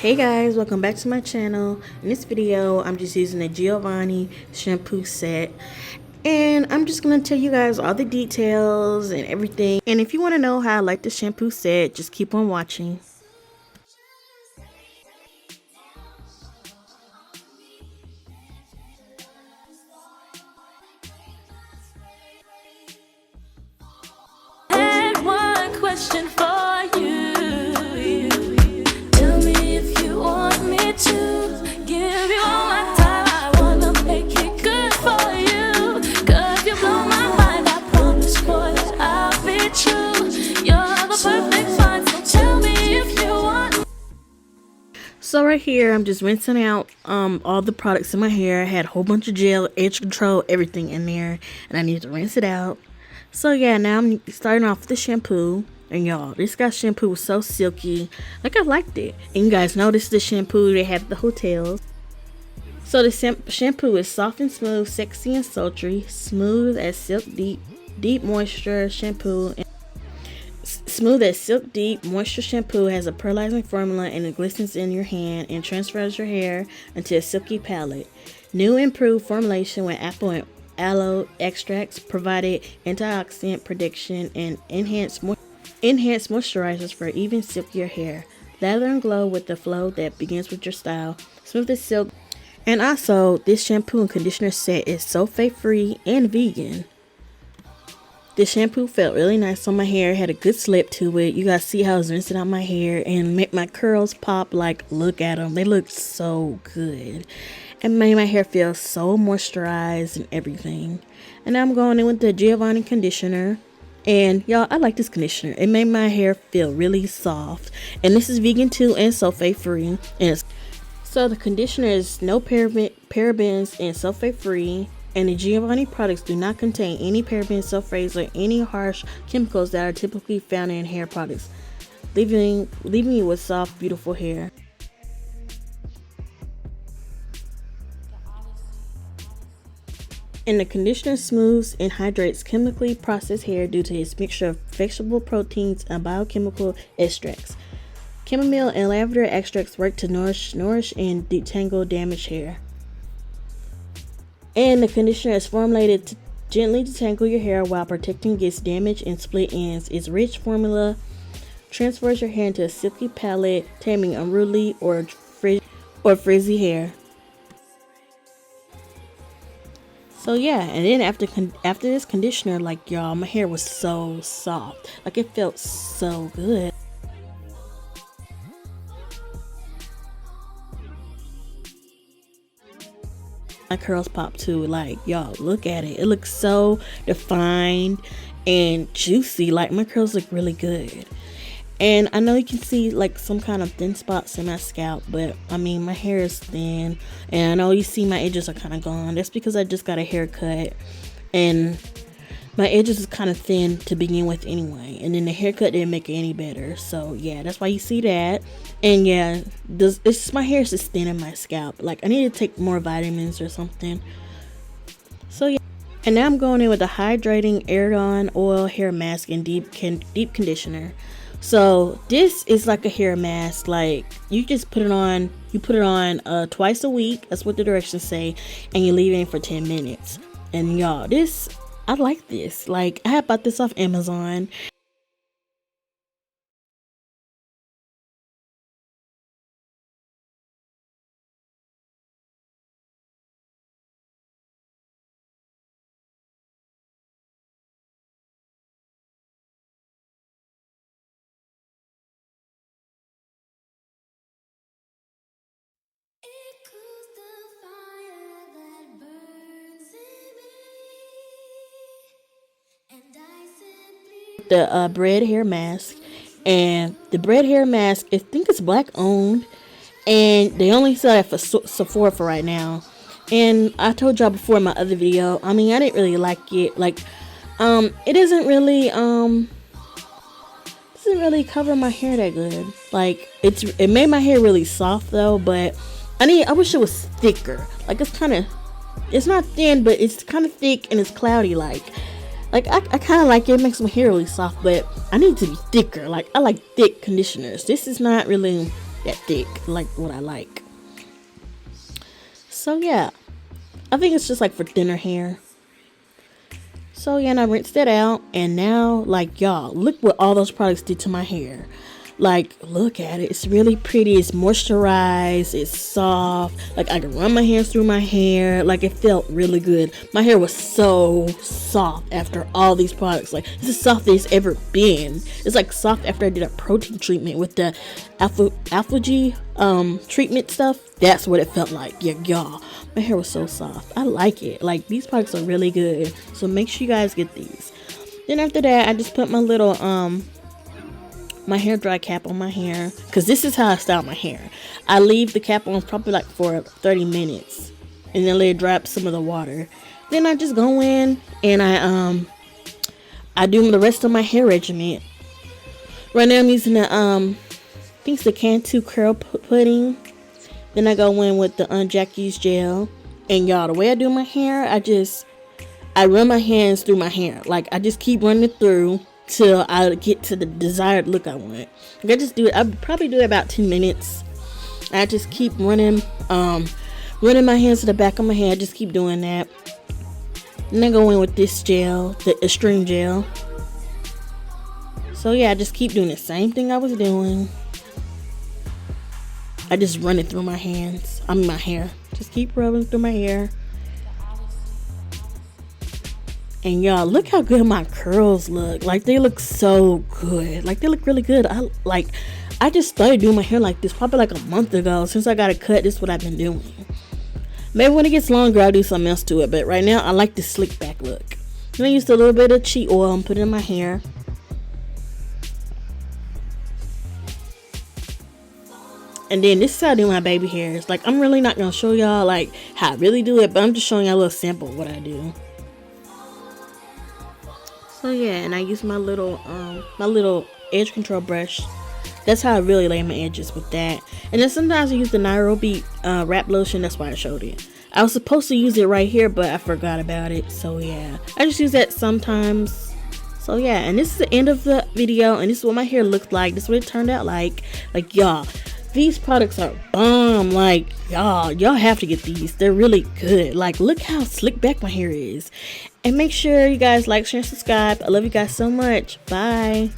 Hey guys, welcome back to my channel. In this video, I'm just using the Giovanni shampoo set. And I'm just going to tell you guys all the details and everything. And if you want to know how I like the shampoo set, just keep on watching. I had one question for you. Tell me if you want me to give you all my time. I wanna make it good for you. 'Cause you blow my mind. I promise, boy, that I'll be true. You're the perfect find. So tell me if you want. So right here, I'm just rinsing out all the products in my hair. I had a whole bunch of gel, edge control, everything in there. And I need to rinse it out. So yeah, now I'm starting off with the shampoo. And y'all, this guy's shampoo was so silky. Like, I liked it. And you guys notice the shampoo they have at the hotels. So the shampoo is soft and smooth, sexy and sultry, smooth as silk deep moisture shampoo. Smooth as silk deep moisture shampoo has a pearlizing formula and it glistens in your hand and transfers your hair into a silky palette. New improved formulation with apple and aloe extracts provided antioxidant protection and enhanced moisturizers for even silkier hair. Lather and glow with the flow that begins with your style. Smooth as silk. And also, this shampoo and conditioner set is sulfate free and vegan. The shampoo felt really nice on my hair, had a good slip to it. You guys see how I was rinsing out my hair and make my curls pop. Like, look at them. They look so good. And made my hair feel so moisturized and everything. And now I'm going in with the Giovanni conditioner. And y'all, I like this conditioner. It made my hair feel really soft. And this is vegan too and sulfate free. So the conditioner is no parabens and sulfate free. And the Giovanni products do not contain any parabens, sulfates, or any harsh chemicals that are typically found in hair products, leaving you with soft, beautiful hair. And the conditioner smooths and hydrates chemically processed hair due to its mixture of vegetable proteins and biochemical extracts. Chamomile and lavender extracts work to nourish and detangle damaged hair. And the conditioner is formulated to gently detangle your hair while protecting against damage and split ends. Its rich formula transfers your hair into a silky palette, taming unruly or frizzy hair. So yeah, and then after this conditioner, like y'all, my hair was so soft. Like, it felt so good. My curls pop too. Like, y'all, look at it. It looks so defined and juicy. Like, my curls look really good. And I know you can see like some kind of thin spots in my scalp, but I mean, my hair is thin, and I know you see my edges are kind of gone. That's because I just got a haircut, and my edges is kind of thin to begin with anyway, and then the haircut didn't make it any better. So yeah, that's why you see that. And yeah, my hair is just thin in my scalp. Like, I need to take more vitamins or something. So yeah. And now I'm going in with a hydrating Aerodon oil hair mask and deep conditioner. So this is like a hair mask. Like, you just put it on. You put it on twice a week. That's what the directions say, and you leave it in for 10 minutes. And y'all, I like this. Like, I bought this off Amazon. It cools the fire that burns in me, and I simply The bread hair mask, and the bread hair mask, I think it's black owned, and they only sell it for Sephora for right now. And I told y'all before in my other video, I mean, I didn't really like it. Like, it doesn't really cover my hair that good. Like, it made my hair really soft though, but I wish it was thicker. Like, it's not thin, but it's kind of thick and it's cloudy. Like I kind of like it. It makes my hair really soft, but I need it to be thicker. Like, I like thick conditioners. This is not really that thick, like what I like. So yeah, I think it's just like for thinner hair. So yeah, and I rinsed it out, and now, like, y'all, look what all those products did to my hair. Like, look at it. It's really pretty. It's moisturized. It's soft. Like, I can run my hands through my hair. Like, it felt really good. My hair was so soft after all these products. Like, this is soft as it's ever been. It's like soft after I did a protein treatment with the Alpha G treatment stuff. That's what it felt like. Yeah, y'all. My hair was so soft. I like it. Like, these products are really good. So make sure you guys get these. Then after that, I just put my little my hair dry cap on my hair, because this is how I style my hair. I leave the cap on probably like for 30 minutes and then let it dry up some of the water. Then I just go in and I do the rest of my hair regimen. Right now I'm using the I think it's the Cantu curl pudding. Then I go in with the Jackie's gel. And y'all, the way I do my hair, I run my hands through my hair. Like, I just keep running it through till I get to the desired look I want. Like, I just do it. I probably do it about 10 minutes. I just keep running my hands to the back of my head. I just keep doing that. And I go in with this gel, the extreme gel. So yeah, I just keep doing the same thing I was doing. I just run it through my hands. My hair. Just keep rubbing through my hair. And y'all, look how good my curls look. Like, they look so good. Like, they look really good. I just started doing my hair like this probably like a month ago. Since I got it cut, this is what I've been doing. Maybe when it gets longer, I'll do something else to it. But right now, I like this slick back look. And I used a little bit of cheat oil and put it in my hair. And then this is how I do my baby hairs. Like, I'm really not going to show y'all like how I really do it, but I'm just showing y'all a little sample of what I do. So yeah, and I use my little edge control brush. That's how I really lay my edges with that. And then sometimes I use the Nairobi wrap lotion. That's why I showed it. I was supposed to use it right here, but I forgot about it. So yeah, I just use that sometimes. So yeah, and this is the end of the video, and this is what my hair looked like. This is what it turned out like. Like, y'all, these products are bomb. Like, y'all have to get these. They're really good. Like, look how slick back my hair is. And make sure you guys like, share, and subscribe. I love you guys so much. Bye.